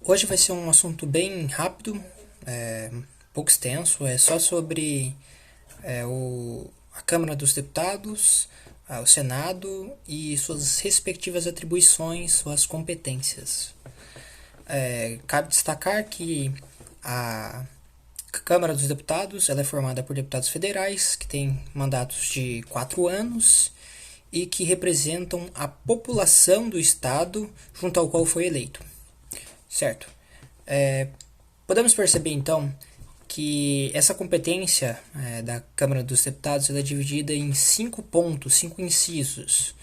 Hoje vai ser um assunto bem rápido, pouco extenso, é só sobre a Câmara dos Deputados, o Senado e suas respectivas atribuições, suas competências. Cabe destacar que a Câmara dos Deputados ela é formada por deputados federais que têm mandatos de 4 anos e que representam a população do estado junto ao qual foi eleito. Certo? Podemos perceber então que essa competência da Câmara dos Deputados ela é dividida em 5 pontos, 5 incisos.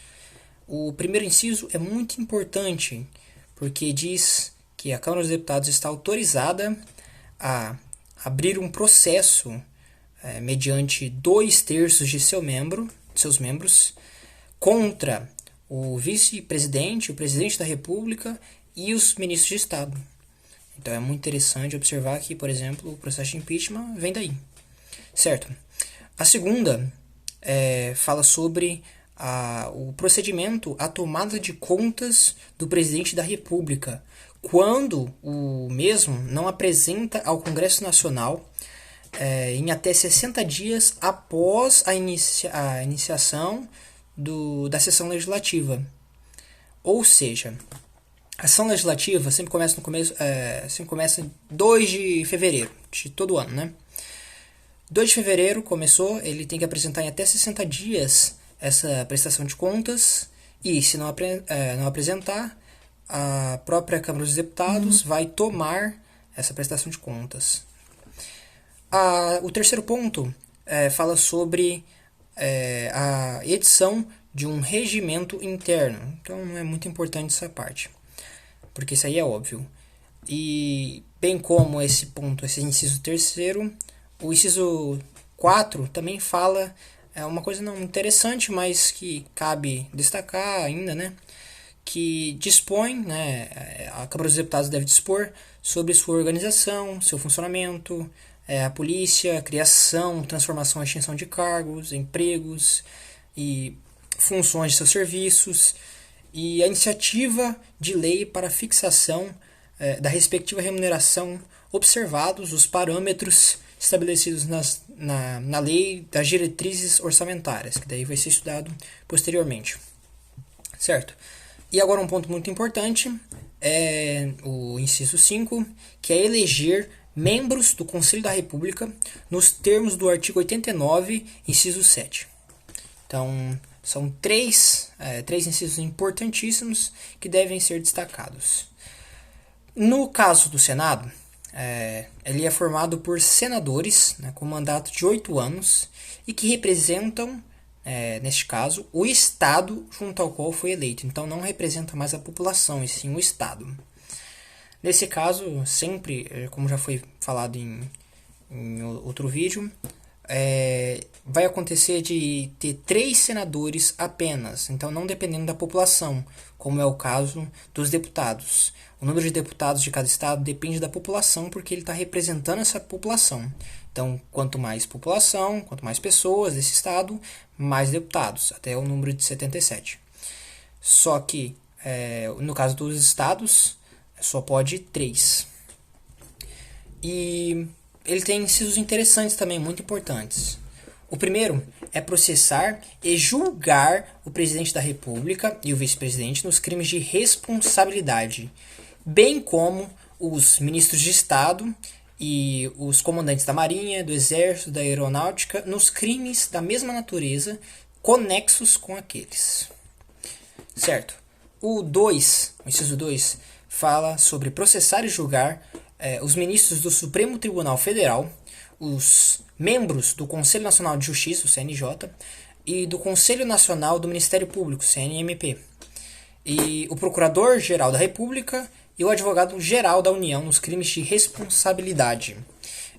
O primeiro inciso é muito importante porque diz que a Câmara dos Deputados está autorizada a abrir um processo mediante 2/3 de seus membros contra o vice-presidente, o presidente da República e os ministros de Estado. Então é muito interessante observar que, por exemplo, o processo de impeachment vem daí. Certo? A segunda fala sobre o procedimento, a tomada de contas do presidente da República, quando o mesmo não apresenta ao Congresso Nacional em até 60 dias após a iniciação da sessão legislativa. Ou seja, a ação legislativa sempre começa em 2 de fevereiro de todo ano, né? 2 de fevereiro começou, ele tem que apresentar em até 60 dias essa prestação de contas e, se não apresentar, a própria Câmara dos Deputados vai tomar essa prestação de contas. O terceiro ponto fala sobre a edição de um regimento interno. Então não é muito importante essa parte, porque isso aí é óbvio. E bem como esse ponto, esse inciso terceiro, o inciso 4 também fala uma coisa não interessante, mas que cabe destacar ainda, né? Que dispõe, né, a Câmara dos Deputados deve dispor sobre sua organização, seu funcionamento, a polícia, criação, transformação e extinção de cargos, empregos e funções de seus serviços, e a iniciativa de lei para fixação da respectiva remuneração, observados os parâmetros estabelecidos na lei das diretrizes orçamentárias, que daí vai ser estudado posteriormente. Certo? E agora um ponto muito importante é o inciso 5, que é eleger membros do Conselho da República nos termos do artigo 89, inciso 7. Então, são três incisos importantíssimos que devem ser destacados. No caso do Senado, ele é formado por senadores, né, com mandato de 8 anos e que representam, neste caso, o Estado junto ao qual foi eleito. Então não representa mais a população, e sim o Estado. Nesse caso, sempre, como já foi falado em outro vídeo, vai acontecer de ter 3 senadores apenas, então não dependendo da população, como é o caso dos deputados. O número de deputados de cada estado depende da população, porque ele está representando essa população. Então, quanto mais população, quanto mais pessoas desse estado, mais deputados, até o número de 77. Só que, no caso dos estados, só pode 3. E ele tem incisos interessantes também, muito importantes. O primeiro é processar e julgar o presidente da República e o vice-presidente nos crimes de responsabilidade, bem como os ministros de Estado e os comandantes da Marinha, do Exército, da Aeronáutica, nos crimes da mesma natureza, conexos com aqueles. Certo? O inciso 2, fala sobre processar e julgar os ministros do Supremo Tribunal Federal, os membros do Conselho Nacional de Justiça, o CNJ, e do Conselho Nacional do Ministério Público, CNMP, e o Procurador-Geral da República e o Advogado-Geral da União nos crimes de responsabilidade.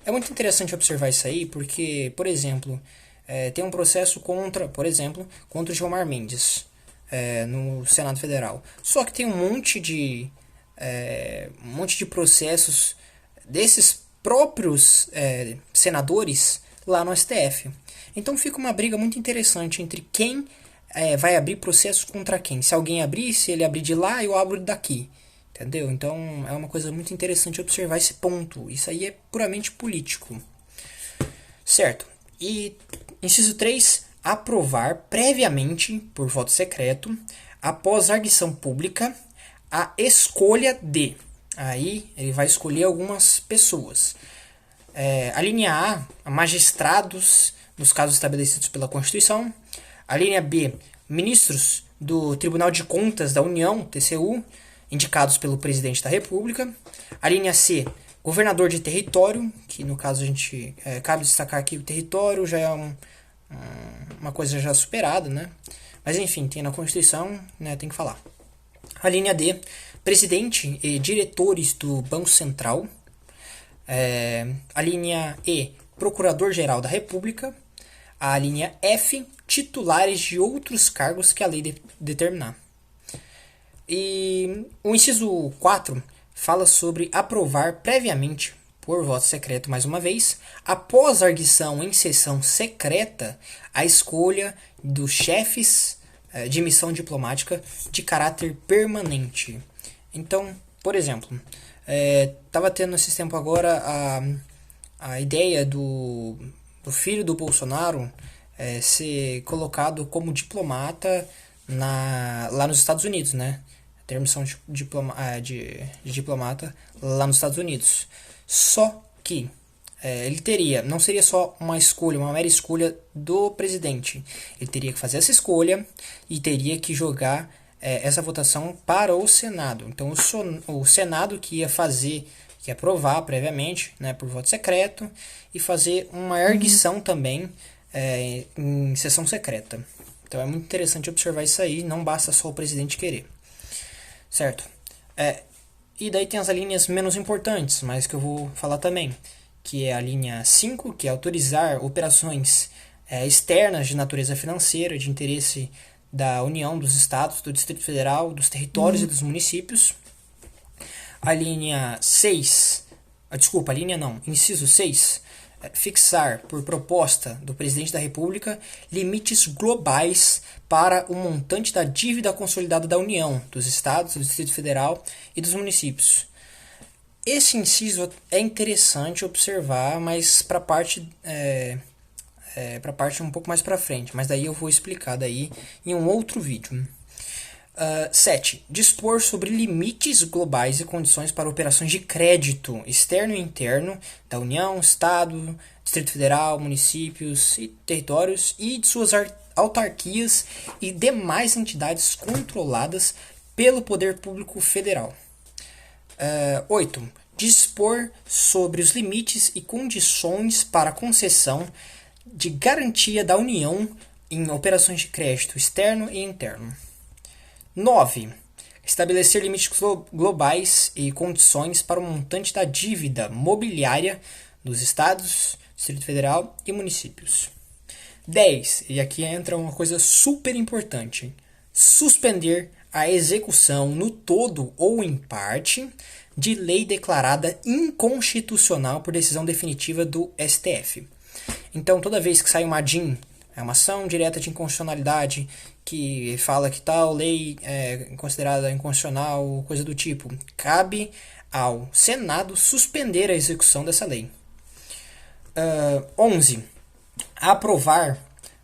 É muito interessante observar isso aí, porque, por exemplo, tem um processo contra o Gilmar Mendes, no Senado Federal. Só que tem um monte de processos desses próprios senadores lá no STF. Então fica uma briga muito interessante entre quem vai abrir processos contra quem. Se alguém abrir, se ele abrir de lá, eu abro daqui. Entendeu? Então é uma coisa muito interessante observar esse ponto. Isso aí é puramente político. Certo. E inciso 3, aprovar previamente, por voto secreto, após arguição pública, a escolha de. Aí ele vai escolher algumas pessoas. A linha A, magistrados, nos casos estabelecidos pela Constituição. A linha B, ministros do Tribunal de Contas da União, TCU, indicados pelo Presidente da República. A linha C, governador de território, que no caso a gente cabe destacar que o território já é uma coisa já superada, né? Mas enfim, tem na Constituição, né, tem que falar. A linha D, presidente e diretores do Banco Central. A linha E, procurador-geral da República. A linha F, titulares de outros cargos que a lei determinar. E o inciso 4 fala sobre aprovar previamente, por voto secreto mais uma vez, após arguição em sessão secreta, a escolha dos chefes de missão diplomática de caráter permanente. Então, por exemplo, estava tendo esse tempo agora a ideia do filho do Bolsonaro ser colocado como diplomata lá nos Estados Unidos, né? Ter missão de diplomata lá nos Estados Unidos. Só que ele teria, não seria só uma escolha, uma mera escolha do presidente. Ele teria que fazer essa escolha e teria que jogar essa votação para o Senado. Então o Senado que ia aprovar previamente, né, por voto secreto, e fazer uma arguição também em sessão secreta. Então é muito interessante observar isso aí, não basta só o presidente querer. Certo? E daí tem as linhas menos importantes, mas que eu vou falar também, que é a linha 5, que é autorizar operações externas de natureza financeira, de interesse da União, dos Estados, do Distrito Federal, dos territórios e dos municípios. A linha 6, desculpa, a linha não, inciso 6, fixar por proposta do Presidente da República limites globais para o montante da dívida consolidada da União, dos Estados, do Distrito Federal e dos municípios. Esse inciso é interessante observar, mas para a parte um pouco mais para frente, mas daí eu vou explicar daí em um outro vídeo. 7. Dispor sobre limites globais e condições para operações de crédito externo e interno da União, Estado, Distrito Federal, municípios e territórios e de suas autarquias e demais entidades controladas pelo Poder Público Federal. 8. Dispor sobre os limites e condições para concessão de garantia da União em operações de crédito externo e interno. 9. Estabelecer limites globais e condições para o montante da dívida mobiliária dos Estados, Distrito Federal e municípios. 10. E aqui entra uma coisa super importante. Suspender a execução no todo ou em parte de lei declarada inconstitucional por decisão definitiva do STF. Então, toda vez que sai uma ADIM, uma ação direta de inconstitucionalidade, que fala que tal lei é considerada inconstitucional, coisa do tipo, cabe ao Senado suspender a execução dessa lei. 11. Aprovar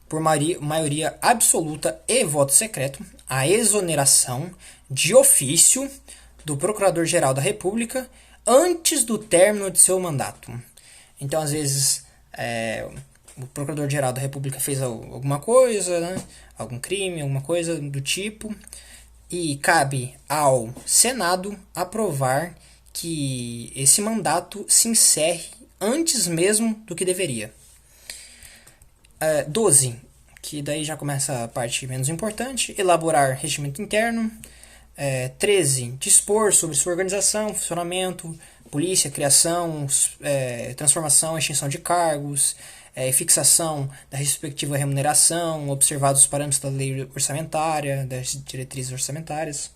por maioria absoluta e voto secreto a exoneração de ofício do Procurador-Geral da República antes do término de seu mandato. Então, às vezes, o Procurador-Geral da República fez alguma coisa, né? Algum crime, alguma coisa do tipo, e cabe ao Senado aprovar que esse mandato se encerre antes mesmo do que deveria. 12, que daí já começa a parte menos importante, elaborar regimento interno. 13, dispor sobre sua organização, funcionamento, polícia, criação, transformação, extinção de cargos, fixação da respectiva remuneração, observados os parâmetros da lei orçamentária, das diretrizes orçamentárias.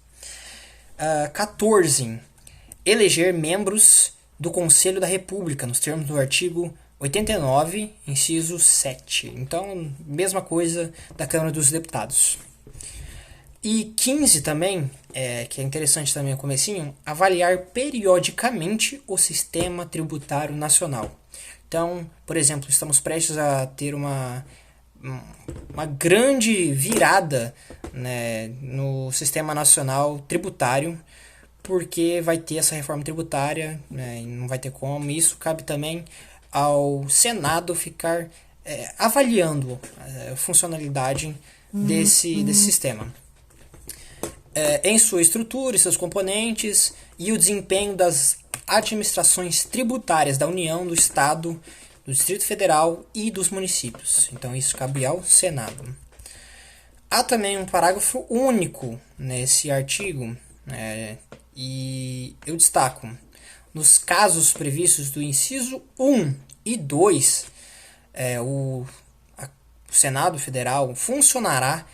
14. Eleger membros do Conselho da República, nos termos do artigo 89, inciso 7. Então, mesma coisa da Câmara dos Deputados. E 15 também, que é interessante também o comecinho, avaliar periodicamente o sistema tributário nacional. Então, por exemplo, estamos prestes a ter uma grande virada, né, no sistema nacional tributário, porque vai ter essa reforma tributária, né, e não vai ter como. Isso cabe também ao Senado ficar avaliando a funcionalidade desse sistema. Em sua estrutura e seus componentes e o desempenho das administrações tributárias da União, do Estado, do Distrito Federal e dos municípios. Então isso cabe ao Senado. Há também um parágrafo único nesse artigo, e eu destaco: nos casos previstos do inciso 1 e 2, o Senado Federal funcionará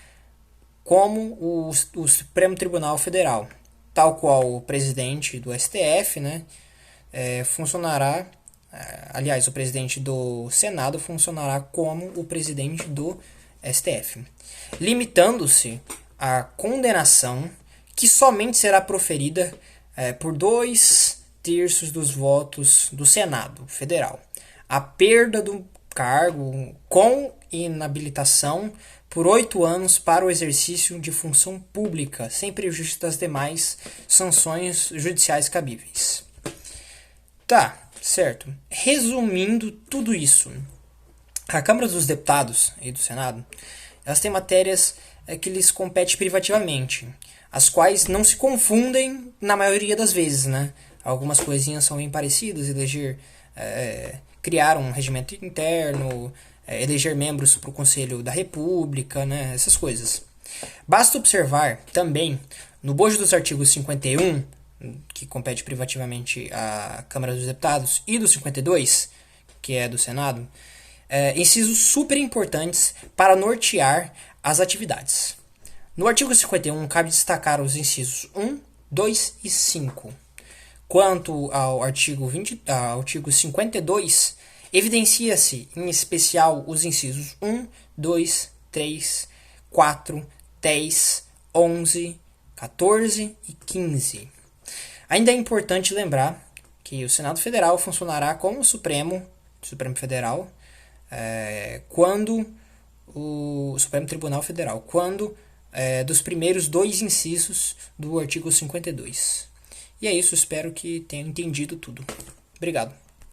como o Supremo Tribunal Federal, tal qual o presidente do STF, né, funcionará, aliás, o presidente do Senado funcionará como o presidente do STF, limitando-se à condenação que somente será proferida por 2/3 dos votos do Senado Federal, a perda do cargo com inabilitação por 8 anos para o exercício de função pública, sem prejuízo das demais sanções judiciais cabíveis. Tá, certo. Resumindo tudo isso, a Câmara dos Deputados e do Senado, elas têm matérias que lhes competem privativamente, as quais não se confundem na maioria das vezes, né? Algumas coisinhas são bem parecidas, criar um regimento interno, eleger membros para o Conselho da República, né? Essas coisas. Basta observar também, no bojo dos artigos 51, que compete privativamente à Câmara dos Deputados, e do 52, que é do Senado, incisos super importantes para nortear as atividades. No artigo 51, cabe destacar os incisos 1, 2 e 5. Quanto ao artigo 52, evidencia-se em especial os incisos 1, 2, 3, 4, 10, 11, 14 e 15. Ainda é importante lembrar que o Senado Federal funcionará como o Supremo Federal, quando o Supremo Tribunal Federal, quando dos primeiros 2 incisos do artigo 52. E é isso, espero que tenham entendido tudo. Obrigado.